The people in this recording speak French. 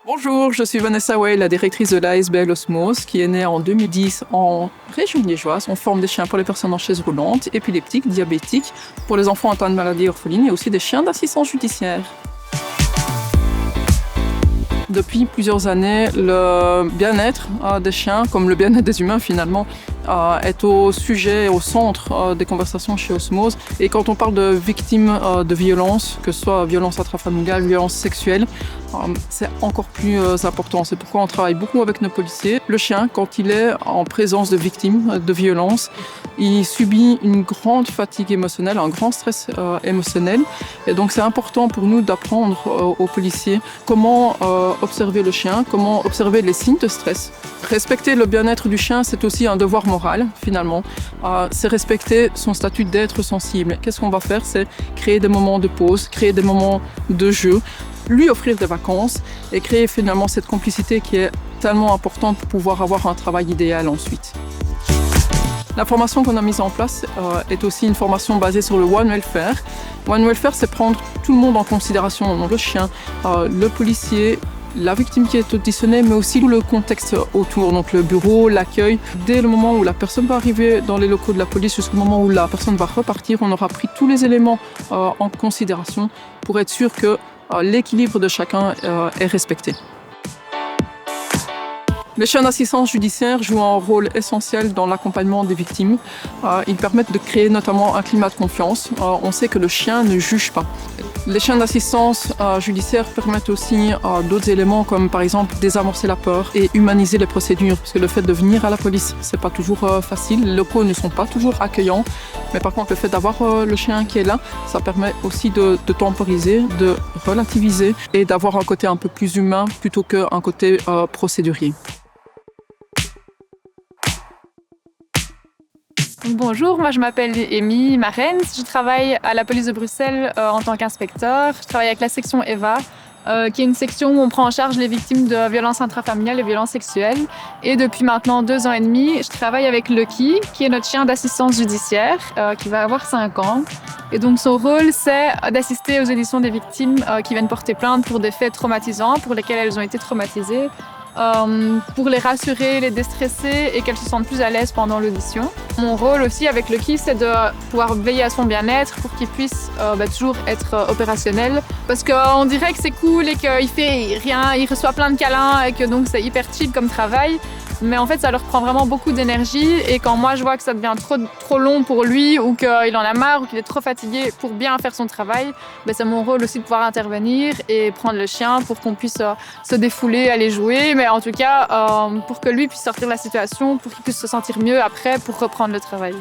Bonjour, je suis Vanessa Weil, la directrice de l'ASBL Osmose, qui est née en 2010 en région liégeoise. On forme des chiens pour les personnes en chaise roulante, épileptiques, diabétiques, pour les enfants atteints de maladies orphelines et aussi des chiens d'assistance judiciaire. Depuis plusieurs années, le bien-être des chiens, comme le bien-être des humains finalement, est au sujet, au centre des conversations chez Osmose. Et quand on parle de victimes de violences, que ce soit violence intrafamiliale, violence sexuelle, c'est encore plus important. C'est pourquoi on travaille beaucoup avec nos policiers. Le chien, quand il est en présence de victimes de violences, il subit une grande fatigue émotionnelle, un grand stress émotionnel. Et donc c'est important pour nous d'apprendre aux policiers comment observer le chien, comment observer les signes de stress. Respecter le bien-être du chien, c'est aussi un devoir moral, finalement. C'est respecter son statut d'être sensible. Qu'est-ce qu'on va faire? C'est créer des moments de pause, créer des moments de jeu, lui offrir des vacances et créer finalement cette complicité qui est tellement importante pour pouvoir avoir un travail idéal ensuite. La formation qu'on a mise en place est aussi une formation basée sur le One Welfare. One Welfare, c'est prendre tout le monde en considération, donc le chien, le policier, la victime qui est auditionnée, mais aussi tout le contexte autour, donc le bureau, l'accueil. Dès le moment où la personne va arriver dans les locaux de la police jusqu'au moment où la personne va repartir, on aura pris tous les éléments en considération pour être sûr que l'équilibre de chacun est respecté. Les chiens d'assistance judiciaire jouent un rôle essentiel dans l'accompagnement des victimes. Ils permettent de créer notamment un climat de confiance. On sait que le chien ne juge pas. Les chiens d'assistance judiciaire permettent aussi d'autres éléments comme par exemple désamorcer la peur et humaniser les procédures. Parce que le fait de venir à la police, c'est pas toujours facile. Les locaux ne sont pas toujours accueillants. Mais par contre, le fait d'avoir le chien qui est là, ça permet aussi de temporiser, de relativiser et d'avoir un côté un peu plus humain plutôt qu'un côté procédurier. Bonjour, moi je m'appelle Amy Marens, je travaille à la police de Bruxelles en tant qu'inspecteur. Je travaille avec la section EVA, qui est une section où on prend en charge les victimes de violences intrafamiliales et violences sexuelles. Et depuis maintenant 2 ans et demi, je travaille avec Lucky, qui est notre chien d'assistance judiciaire, qui va avoir 5 ans. Et donc son rôle, c'est d'assister aux auditions des victimes qui viennent porter plainte pour des faits traumatisants, pour lesquels elles ont été traumatisées. Pour les rassurer, les déstresser et qu'elles se sentent plus à l'aise pendant l'audition. Mon rôle aussi avec Lucky, c'est de pouvoir veiller à son bien-être pour qu'il puisse toujours être opérationnel. Parce qu'on dirait que c'est cool et qu'il fait rien, il reçoit plein de câlins et que donc c'est hyper chill comme travail. Mais en fait, ça leur prend vraiment beaucoup d'énergie et quand moi je vois que ça devient trop long pour lui ou qu'il en a marre ou qu'il est trop fatigué pour bien faire son travail, c'est mon rôle aussi de pouvoir intervenir et prendre le chien pour qu'on puisse se défouler, aller jouer, mais en tout cas pour que lui puisse sortir de la situation, pour qu'il puisse se sentir mieux après pour reprendre le travail.